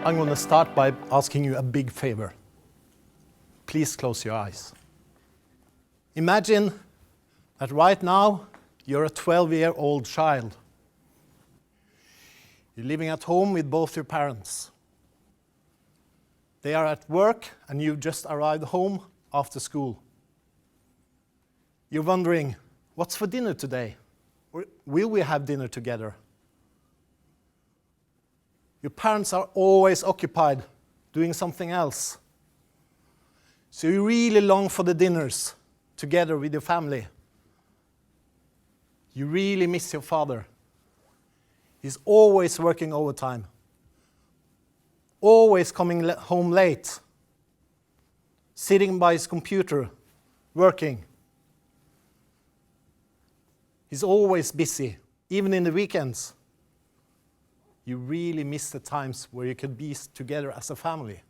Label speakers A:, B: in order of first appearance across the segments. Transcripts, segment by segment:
A: I'm going to start by asking you a big favor. Please close your eyes. Imagine that right now you're a 12-year-old child. You're living at home with both your parents. They are at work and you've just arrived home after school. You're wondering, what's for dinner today? Or will we have dinner together? Your parents are always occupied doing something else. So you really long for the dinners together with your family. You really miss your father. He's always working overtime. Always coming home late. Sitting by his computer, working. He's always busy, even in the weekends. You really miss the times where you could be together as a family.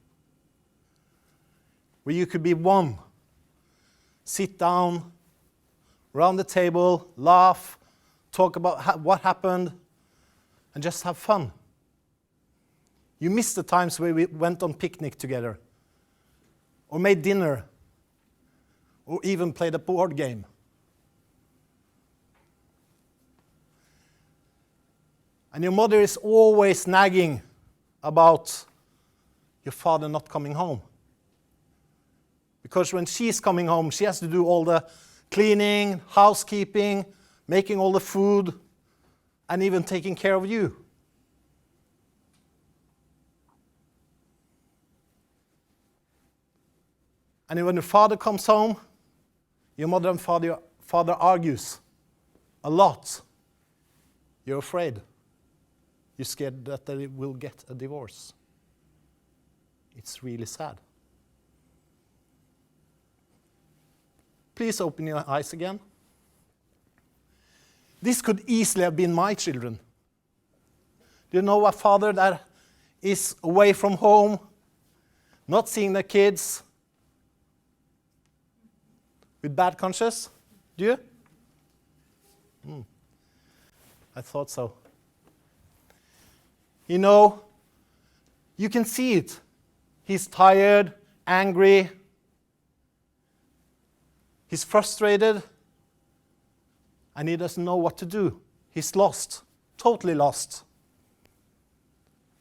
A: Where you could be one. Sit down, around the table, laugh, talk about what happened, and just have fun. You miss the times where we went on picnic together, or made dinner, or even played a board game. And your mother is always nagging about your father not coming home. Because when she's coming home, she has to do all the cleaning, housekeeping, making all the food, and even taking care of you. And when your father comes home, your mother and father argues a lot. You're afraid. You're scared that they will get a divorce. It's really sad. Please open your eyes again. This could easily have been my children. Do you know a father that is away from home, not seeing their kids, with bad conscience? Do you? I thought so. You know, you can see it. He's tired, angry. He's frustrated. And he doesn't know what to do. He's lost, totally lost.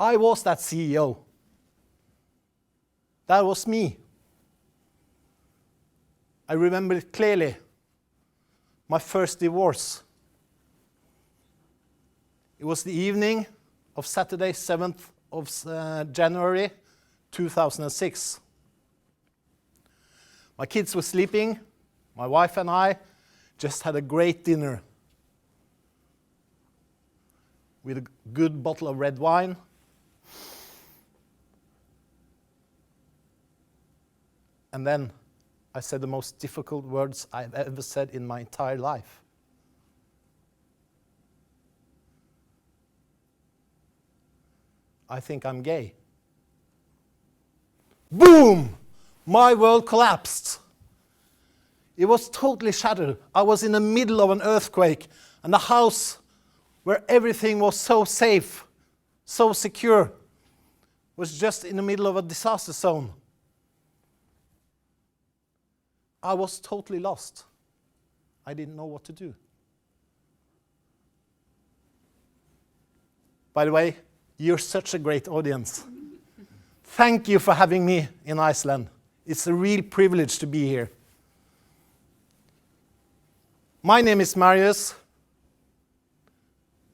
A: I was that CEO. That was me. I remember it clearly. My first divorce. It was the evening of Saturday, 7th of January 2006. My kids were sleeping. My wife and I just had a great dinner with a good bottle of red wine. And then I said the most difficult words I've ever said in my entire life. I think I'm gay. Boom! My world collapsed. It was totally shattered. I was in the middle of an earthquake, and the house where everything was so safe, so secure, was just in the middle of a disaster zone. I was totally lost. I didn't know what to do. By the way, you're such a great audience. Thank you for having me in Iceland. It's a real privilege to be here. My name is Marius,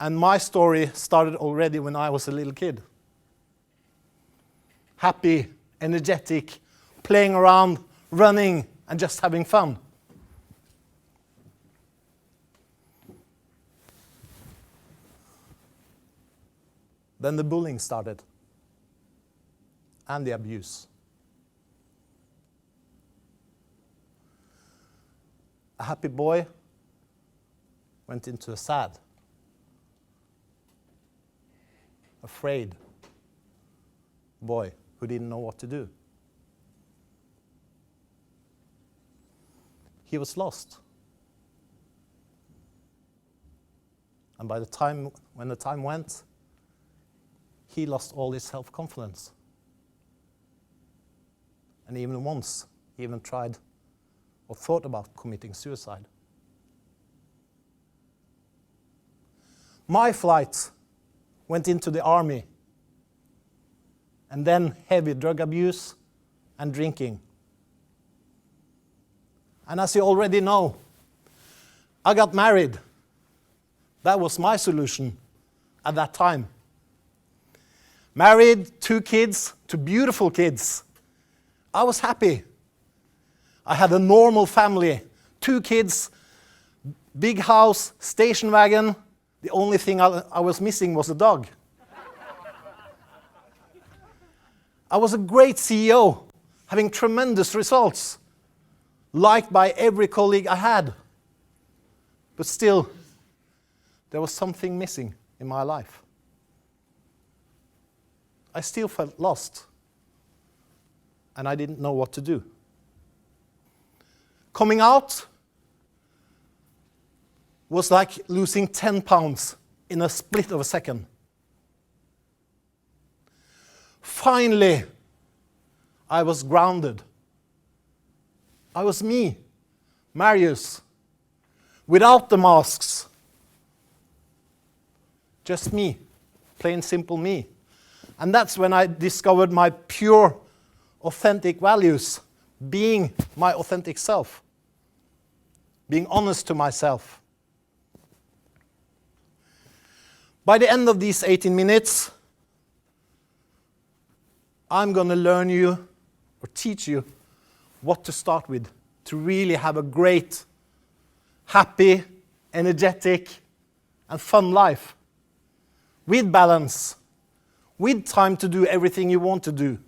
A: and my story started already when I was a little kid. Happy, energetic, playing around, running, and just having fun. Then the bullying started, and the abuse. A happy boy went into a sad, afraid boy who didn't know what to do. He was lost. And when the time went, he lost all his self-confidence. And even once, he even tried or thought about committing suicide. My flight went into the army, and then heavy drug abuse and drinking. And as you already know, I got married. That was my solution at that time. Married, 2 kids, 2 beautiful kids. I was happy. I had a normal family, 2 kids, big house, station wagon. The only thing I was missing was a dog. I was a great CEO, having tremendous results, liked by every colleague I had. But still, there was something missing in my life. I still felt lost, and I didn't know what to do. Coming out was like losing 10 pounds in a split of a second. Finally, I was grounded. I was me, Marius, without the masks. Just me, plain simple me. And that's when I discovered my pure, authentic values, being my authentic self, being honest to myself. By the end of these 18 minutes, I'm going to learn you or teach you what to start with to really have a great, happy, energetic, and fun life. With balance, with time to do everything you want to do.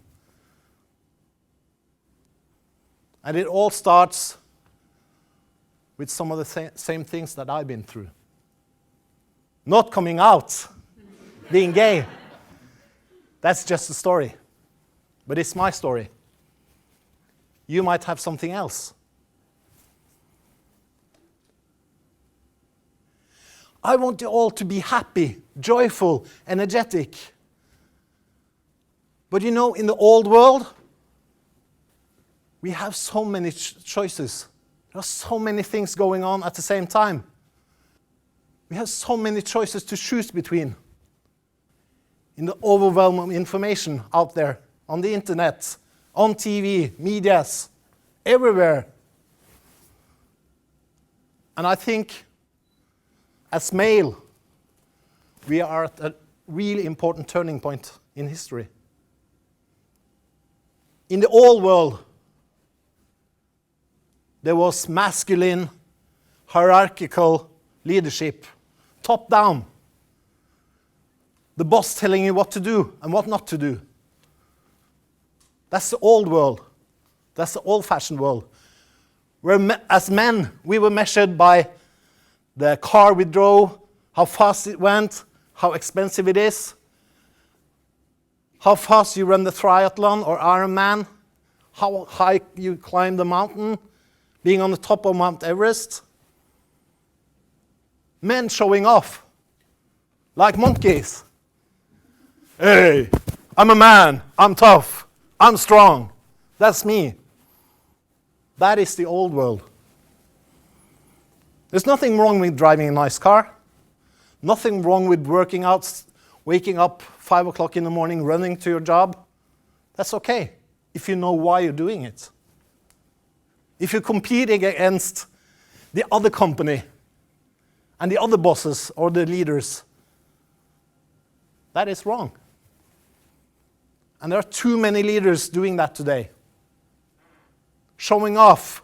A: And it all starts with some of the same things that I've been through. Not coming out, being gay. That's just a story. But it's my story. You might have something else. I want you all to be happy, joyful, energetic. But you know, in the old world, we have so many choices. There are so many things going on at the same time. We have so many choices to choose between. In the overwhelm of information out there, on the internet, on TV, medias, everywhere. And I think, as male, we are at a really important turning point in history. In the old world, there was masculine, hierarchical leadership, top down. The boss telling you what to do and what not to do. That's the old world. That's the old-fashioned world. Where as men, we were measured by the car we drove, how fast it went, how expensive it is, how fast you run the triathlon or Ironman, how high you climb the mountain, being on the top of Mount Everest. Men showing off like monkeys. Hey, I'm a man, I'm tough, I'm strong. That's me. That is the old world. There's nothing wrong with driving a nice car. Nothing wrong with working out, waking up 5 o'clock in the morning, running to your job. That's okay, if you know why you're doing it. If you're competing against the other company and the other bosses or the leaders, that is wrong. And there are too many leaders doing that today. Showing off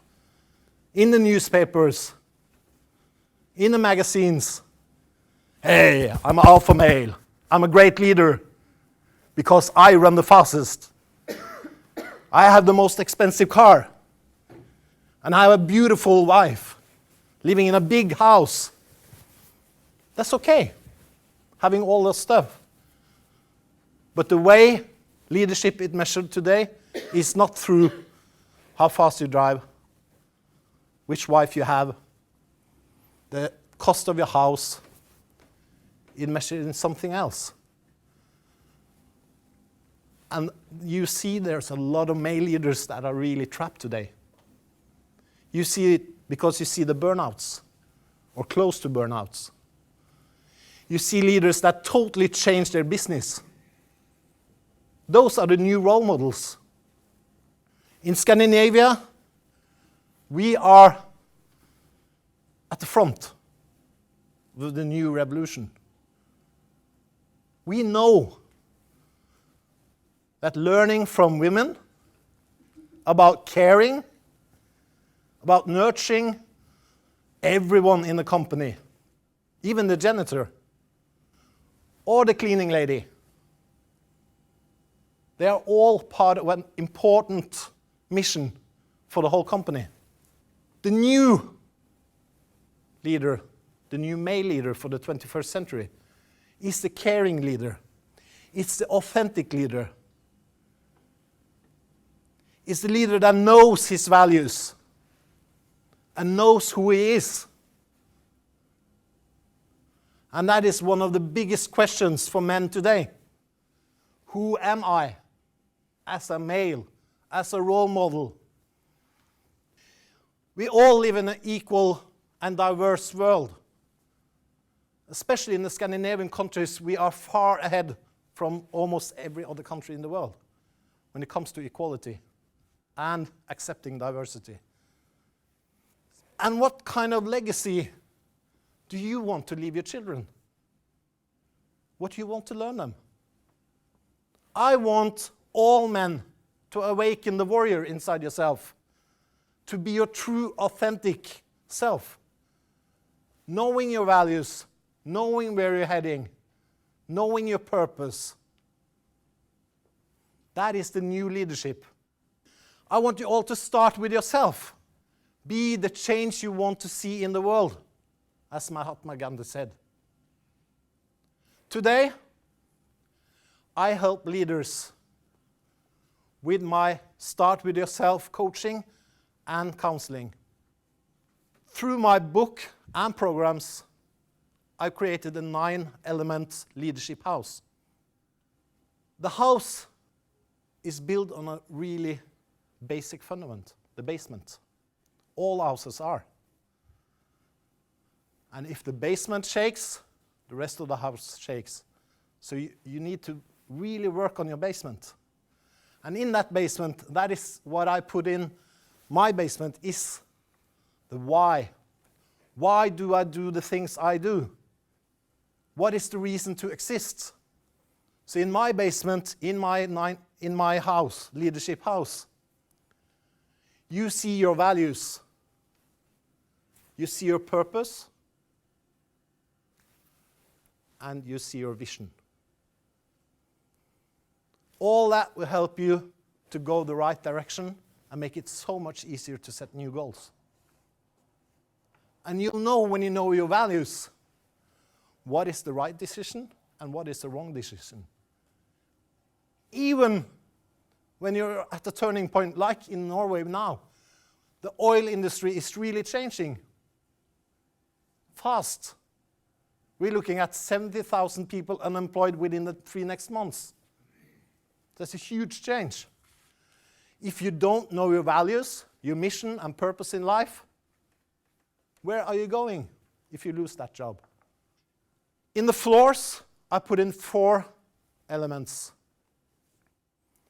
A: in the newspapers, in the magazines. Hey, I'm an alpha male. I'm a great leader because I run the fastest. I have the most expensive car. And I have a beautiful wife living in a big house. That's okay, having all that stuff. But the way leadership is measured today is not through how fast you drive, which wife you have, the cost of your house. It's measured in something else. And you see there's a lot of male leaders that are really trapped today. You see it because you see the burnouts, or close to burnouts. You see leaders that totally change their business. Those are the new role models. In Scandinavia, we are at the front with the new revolution. We know that learning from women about caring, about nurturing everyone in the company, even the janitor or the cleaning lady, they are all part of an important mission for the whole company. The new leader, the new male leader for the 21st century, is the caring leader. It's the authentic leader. It's the leader that knows his values and knows who he is. And that is one of the biggest questions for men today. Who am I as a male, as a role model? We all live in an equal and diverse world. Especially in the Scandinavian countries, we are far ahead from almost every other country in the world when it comes to equality and accepting diversity. And what kind of legacy do you want to leave your children? What do you want to learn them? I want all men to awaken the warrior inside yourself, to be your true, authentic self, knowing your values, knowing where you're heading, knowing your purpose. That is the new leadership. I want you all to start with yourself. Be the change you want to see in the world, as Mahatma Gandhi said. Today, I help leaders with my Start With Yourself coaching and counseling. Through my book and programs, I've created a 9-element leadership house. The house is built on a really basic fundament, the basement. All houses are. And if the basement shakes, the rest of the house shakes. So you need to really work on your basement. And in that basement, that is what I put in. My basement is the why. Why do I do the things I do? What is the reason to exist? So in my basement, in my house, leadership house, you see your values. You see your purpose. And you see your vision. All that will help you to go the right direction and make it so much easier to set new goals. And you'll know when you know your values, what is the right decision and what is the wrong decision. Even when you're at a turning point like in Norway now, the oil industry is really changing fast. We're looking at 70,000 people unemployed within the 3 next months. That's a huge change. If you don't know your values, your mission and purpose in life, where are you going if you lose that job? In the floors, I put in 4 elements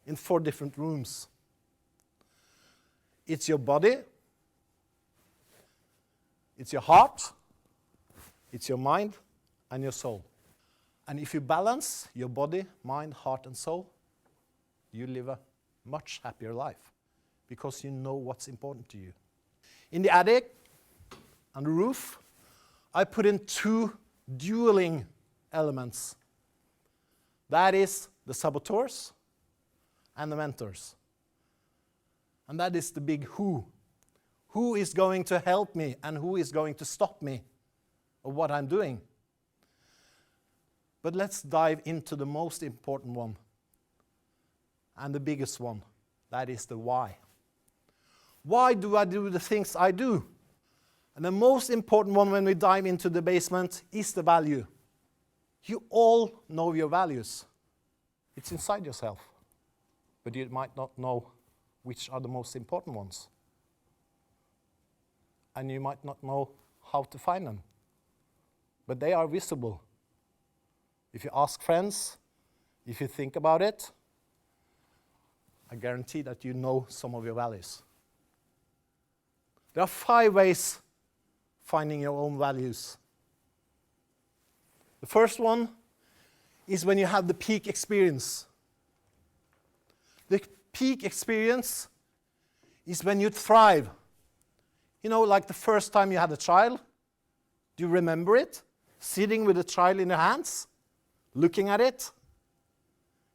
A: in 4 different rooms. It's your body, it's your heart, it's your mind, and your soul. And if you balance your body, mind, heart, and soul, you live a much happier life because you know what's important to you. In the attic and the roof, I put in 2 dueling elements. That is the saboteurs and the mentors. And that is the big who. Who is going to help me and who is going to stop me of what I'm doing? But let's dive into the most important one and the biggest one. That is the why. Why do I do the things I do? And the most important one when we dive into the basement is the value. You all know your values. It's inside yourself. but you might not know which are the most important ones. And you might not know how to find them. But they are visible. If you ask friends, if you think about it, I guarantee that you know some of your values. There are 5 ways finding your own values. The first one is when you have the peak experience. The peak experience is when you thrive. You know, like the first time you had a child. Do you remember it? Sitting with a child in your hands, looking at it.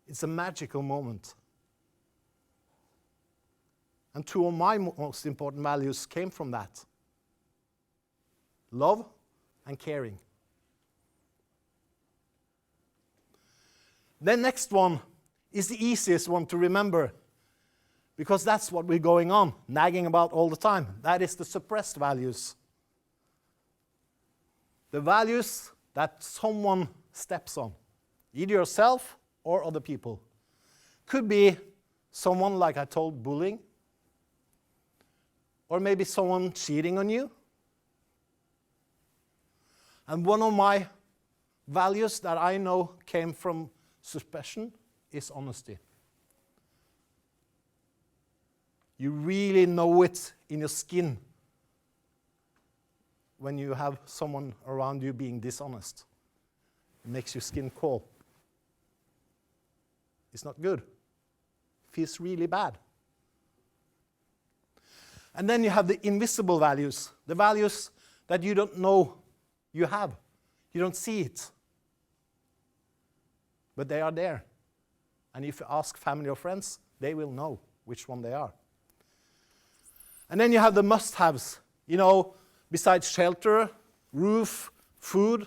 A: It's a magical moment. And 2 of my most important values came from that. Love and caring. The next one is the easiest one to remember, because that's what we're going on, nagging about all the time. That is the suppressed values. The values that someone steps on, either yourself or other people. Could be someone, like I told, bullying, or maybe someone cheating on you. And one of my values that I know came from suppression is honesty. You really know it in your skin when you have someone around you being dishonest. It makes your skin crawl. It's not good. It feels really bad. And then you have the invisible values, the values that you don't know you have. You don't see it. But they are there. And if you ask family or friends, they will know which one they are. And then you have the must-haves. You know, besides shelter, roof, food.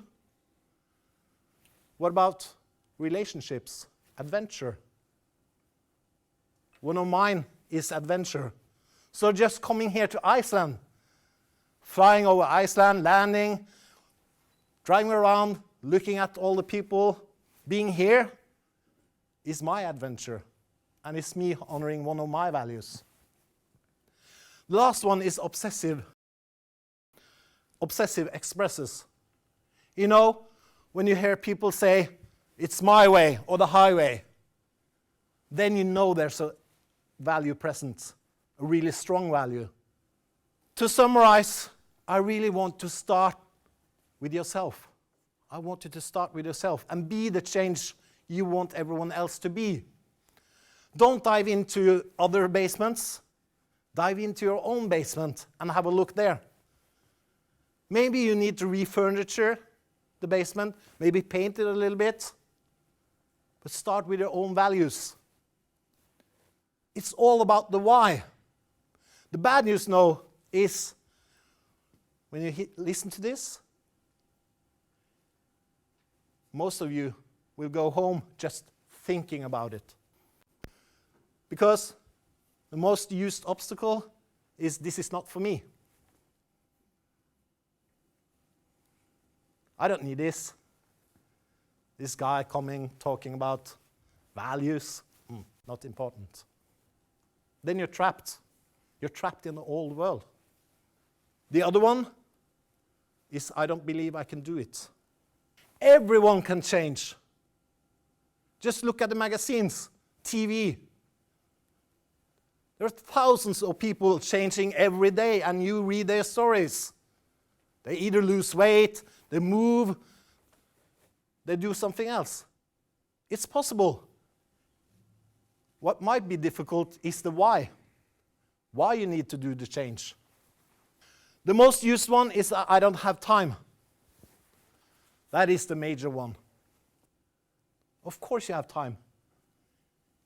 A: What about relationships, adventure? One of mine is adventure. So just coming here to Iceland, flying over Iceland, landing, driving around, looking at all the people, being here is my adventure. And it's me honoring one of my values. The last one is obsessive. Obsessive expresses. You know, when you hear people say, it's my way or the highway, then you know there's a value present, a really strong value. To summarize, I really want to start with yourself. I want you to start with yourself and be the change you want everyone else to be. Don't dive into other basements. Dive into your own basement and have a look there. Maybe you need to refurniture the basement, maybe paint it a little bit, but start with your own values. It's all about the why. The bad news now is when you listen to this, most of you will go home just thinking about it. Because the most used obstacle is this is not for me. I don't need this. This guy coming, talking about values, not important. Then you're trapped. You're trapped in the old world. The other one is I don't believe I can do it. Everyone can change. Just look at the magazines, TV. There are thousands of people changing every day, and you read their stories. They either lose weight, they move, they do something else. It's possible. What might be difficult is the why. Why you need to do the change. The most used one is I don't have time. That is the major one. Of course you have time.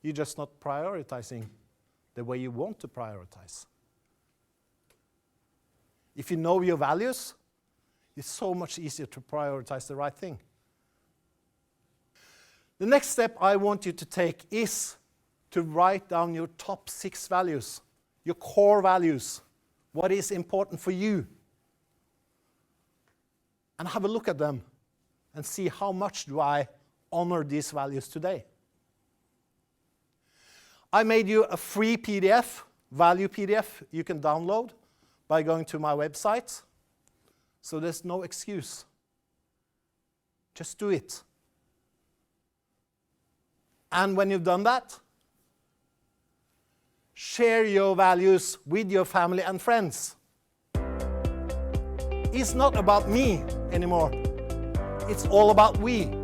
A: You're just not prioritizing the way you want to prioritize. If you know your values, it's so much easier to prioritize the right thing. The next step I want you to take is to write down your top 6 values, your core values, what is important for you. And have a look at them and see how much do I honor these values today. I made you a free PDF, value PDF you can download by going to my website. So there's no excuse. Just do it. And when you've done that, share your values with your family and friends. It's not about me anymore. It's all about we.